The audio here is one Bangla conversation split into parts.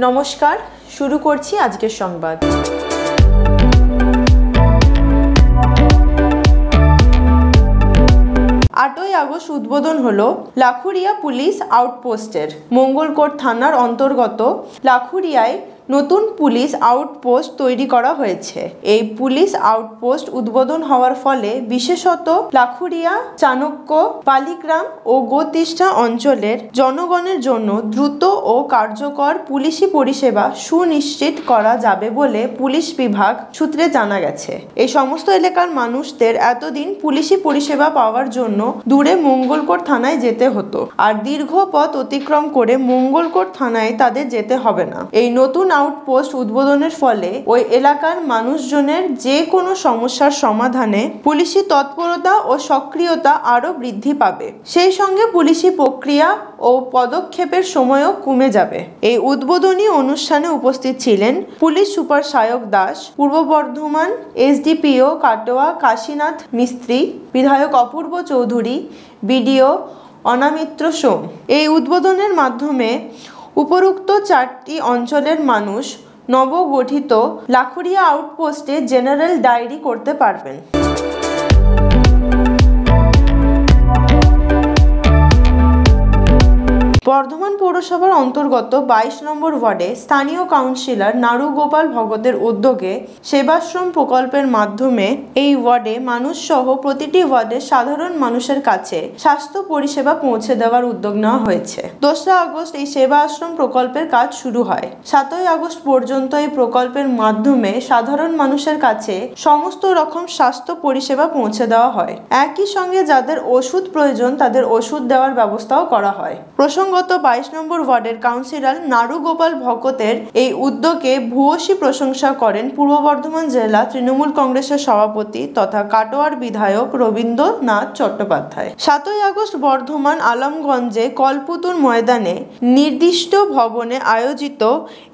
নমস্কার, শুরু করছি আজকের সংবাদ। 8ই আগস্ট উদ্বোধন হলো লাখুরিয়া পুলিশ আউটপোস্টের। মঙ্গলকোট থানার অন্তর্গত লাখুরিয়ায় নতুন পুলিশ আউটপোস্ট তৈরি করা হয়েছে। এই পুলিশ আউটপোস্ট উদ্বোধন হওয়ার ফলে বিশেষত লাখুরিয়া, চাণক্য, পালিগ্রাম ও গোতিষ্ঠা অঞ্চলের জনগণের জন্য দ্রুত ও কার্যকর পুলিশি পরিষেবা সুনিশ্চিত করা যাবে বলে পুলিশ বিভাগ সূত্রে জানা গেছে। এই সমস্ত এলাকার মানুষদের এতদিন পুলিশি পরিষেবা পাওয়ার জন্য দূরে মঙ্গলকোট থানায় যেতে হতো, আর দীর্ঘ পথ অতিক্রম করে মঙ্গলকোট থানায় তাদের যেতে হবে না। এই নতুন আউটপোস্ট উদ্বোধনের ফলে ওই এলাকার মানুষজনের যে কোনো সমস্যার সমাধানে পুলিশি তৎপরতা ও সক্রিয়তা আরো বৃদ্ধি পাবে। সেই সঙ্গে পুলিশি প্রক্রিয়া ও পদক্ষেপের সময়ও কমে যাবে। এই উদ্বোধনী অনুষ্ঠানে উপস্থিত ছিলেন পুলিশ সুপার সায়ক দাস, পূর্ব বর্ধমান এসডিপিও কাটোয়া কাশীনাথ মিস্ত্রি, বিধায়ক অপূর্ব চৌধুরী, বিডিও অনামিত্র সোম। এই উদ্বোধনের মাধ্যমে উপরোক্ত 4টি অঞ্চলের মানুষ নবগঠিত লাখুরিয়া আউটপোস্টে জেনারেল ডায়েরি করতে পারবেন। বর্ধমান পৌরসভার অন্তর্গত 22 নম্বর ওয়ার্ডে স্থানীয় কাউন্সিলর নাড়ু গোপাল ভগতের উদ্যোগে সেবাশ্রম প্রকল্পের মাধ্যমে এই ওয়ার্ডে মানুষ সহ প্রতিটি ওয়ার্ডের সাধারণ মানুষের কাছে স্বাস্থ্য পরিষেবা পৌঁছে দেওয়ার উদ্যোগ নেওয়া হয়েছে। 2রা আগস্ট এই সেবা আশ্রম প্রকল্পের কাজ শুরু হয়। 7ই আগস্ট পর্যন্ত এই প্রকল্পের মাধ্যমে সাধারণ মানুষের কাছে সমস্ত রকম স্বাস্থ্য পরিষেবা পৌঁছে দেওয়া হয়। একই সঙ্গে যাদের ওষুধ প্রয়োজন তাদের ওষুধ দেওয়ার ব্যবস্থাও করা হয়। প্রসঙ্গত 22 নম্বর ওয়ার্ডের কাউন্সিলর নাড়ু গোপাল ভগতের এই উদ্যোগে ভূয়সী প্রশংসা করেন পূর্ব বর্ধমান জেলা তৃণমূল কংগ্রেসের সভাপতি তথা কাটোয়ার বিধায়ক রবীন্দ্রনাথ চট্টোপাধ্যায়। 7ই আগস্ট বর্ধমান আলমগঞ্জে কলপুতুর ময়দানে নির্দিষ্ট ভবনে আয়োজিত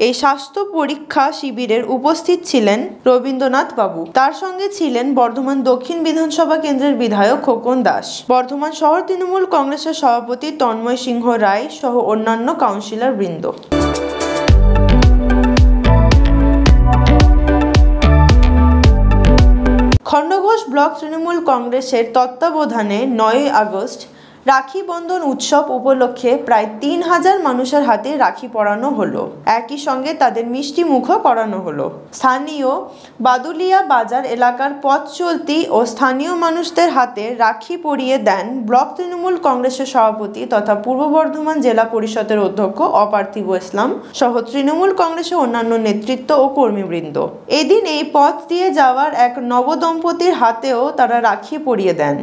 এই স্বাস্থ্য পরীক্ষা শিবিরের উপস্থিত ছিলেন রবীন্দ্রনাথ বাবু। তার সঙ্গে ছিলেন বর্ধমান দক্ষিণ বিধানসভা কেন্দ্রের বিধায়ক খোকন দাস, বর্ধমান শহর তৃণমূল কংগ্রেসের সভাপতি তন্ময় সিংহ রায় সহ অন্যান্য কাউন্সিলর বৃন্দ। খণ্ডঘোষ ব্লক তৃণমূল কংগ্রেসের তত্ত্বাবধানে 9ই আগস্ট রাখি বন্ধন উৎসব উপলক্ষে প্রায় 3000 মানুষের হাতে রাখি পরানো হলো। একই সঙ্গে তাদের মিষ্টি মুখও করানো হলো। স্থানীয় বাদুলিয়া বাজার এলাকার পথ চলতি ও স্থানীয় মানুষদের হাতে রাখি পরিয়ে দেন ব্লক তৃণমূল কংগ্রেসের সভাপতি তথা পূর্ব বর্ধমান জেলা পরিষদের অধ্যক্ষ অপার্থিব ইসলাম সহ তৃণমূল কংগ্রেসের অন্যান্য নেতৃত্ব ও কর্মীবৃন্দ। এদিন এই পথ দিয়ে যাওয়ার এক নবদম্পতির হাতেও তারা রাখি পরিয়ে দেন।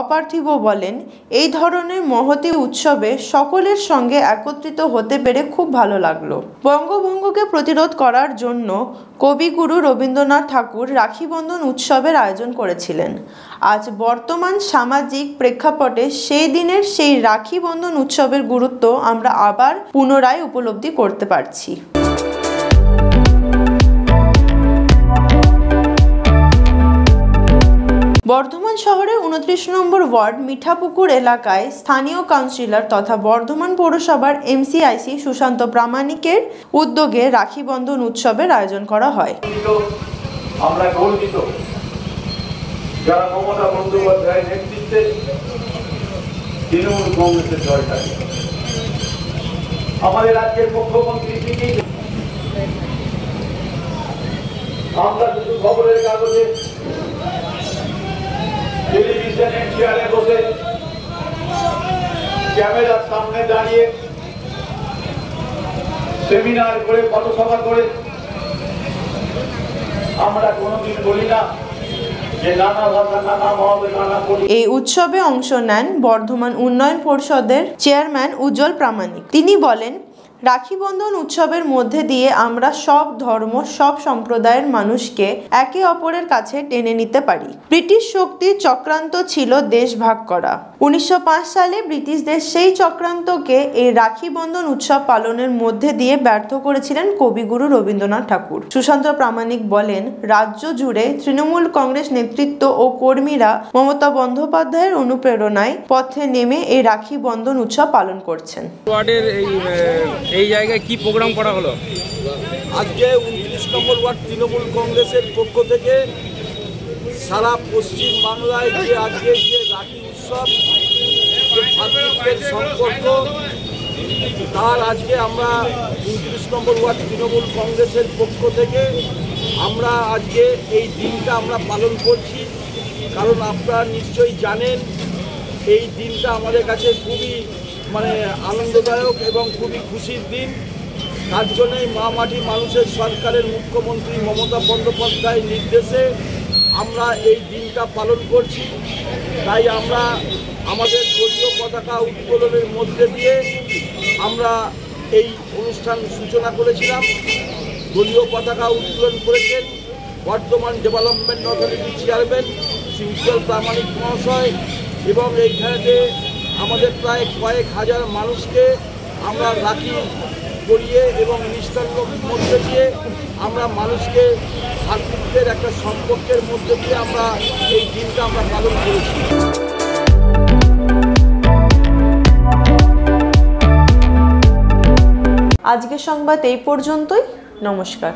অপার্থিব বলেন, এই ধরনের মহতী উৎসবে সকলের সঙ্গে একত্রিত হতে পেরে খুব ভালো লাগলো। বঙ্গভঙ্গকে প্রতিরোধ করার জন্য কবিগুরু রবীন্দ্রনাথ ঠাকুর রাখি বন্ধন উৎসবের আয়োজন করেছিলেন। আজ বর্তমান সামাজিক প্রেক্ষাপটে সেই দিনের সেই রাখি বন্ধন উৎসবের গুরুত্ব আমরা আবার পুনরায় উপলব্ধি করতে পারছি। বর্ধমান শহরের 29 নম্বর ওয়ার্ড মিঠাপুকুর এলাকায় স্থানীয় কাউন্সিলর তথা বর্ধমান পৌরসভার এমসিআইসি সুশান্ত প্রামাণিকের উদ্যোগে রাখি বন্ধন উৎসবের আয়োজন করা হয়। আমরা গর্বিত যারা মমতা বন্দ্যোপাধ্যায়ের নেতৃত্বে তৃণমূল কংগ্রেসের সরকার আমাদের রাজ্যের মুখ্যমন্ত্রী তিনি আমরা শুধু খবরের কাগজে টেলিভিশনের চেয়ারে বসে ক্যামেরার সামনে দাঁড়িয়ে সেমিনার করে পথসভা করে আমরা কোনোদিন বলি না যে নানা ভাষা নানা মহলে নানা। এই উৎসবে অংশ নেন বর্ধমান উন্নয়ন পরিষদের চেয়ারম্যান উজ্জ্বল প্রামাণিক। তিনি বলেন, রাখি বন্ধন উৎসবের মধ্যে দিয়ে আমরা সব ধর্ম, সব সম্প্রদায়ের মানুষকে একে অপরের কাছে টেনে নিতে পারি। ব্রিটিশ শক্তির চক্রান্ত ছিল দেশ ভাগ করা। 1905 সালে ব্রিটিশদের সেই চক্রান্তকে এই রাখি বন্ধন উৎসব পালনের মধ্যে দিয়ে ব্যর্থ করেছিলেন কবিগুরু রবীন্দ্রনাথ ঠাকুর। সুশান্ত প্রামাণিক বলেন, রাজ্য জুড়ে তৃণমূল কংগ্রেস নেতৃত্ব ও কর্মীরা মমতা বন্দ্যোপাধ্যায়ের অনুপ্রেরণায় পথে নেমে এই রাখি বন্ধন উৎসব পালন করছেন। ওয়ার্ডের এই জায়গায় কি প্রোগ্রাম করা হলো? আজকে 29 নম্বর ওয়ার্ড তৃণমূল কংগ্রেসের পক্ষ থেকে সারা পশ্চিম বাংলায় যে আজকে যে রাখি উৎসব, যে ভাতৃত্বের সম্পর্ক, তার আজকে আমরা 29 নম্বর ওয়ার্ড তৃণমূল কংগ্রেসের পক্ষ থেকে আমরা আজকে এই দিনটা আমরা পালন করছি। কারণ আপনারা নিশ্চয়ই জানেন এই দিনটা আমাদের কাছে খুবই আনন্দদায়ক এবং খুবই খুশির দিন। তার জন্যই মা মাটি মানুষের সরকারের মুখ্যমন্ত্রী মমতা বন্দ্যোপাধ্যায়ের নির্দেশে আমরা এই দিনটা পালন করছি। তাই আমরা আমাদের দলীয় পতাকা উত্তোলনের মধ্যে দিয়ে আমরা এই অনুষ্ঠান সূচনা করেছিলাম। দলীয় পতাকা উত্তোলন করেছেন বর্ধমান ডেভেলপমেন্ট অথরিটির চেয়ারম্যান শ্রী উজ্জ্বল প্রামাণিক মহাশয়, এবং এইখানে আমাদের প্রায় কয়েক হাজার মানুষকে আমরা রাখি পরিয়ে এবং মিষ্টান্নর মধ্যে দিয়ে আমরা মানুষকে ভাতৃত্বের একটা সম্পর্কের মধ্যে দিয়ে আমরা এই দিনটা আমরা পালন করেছি। আজকের সংবাদ এই পর্যন্তই। নমস্কার।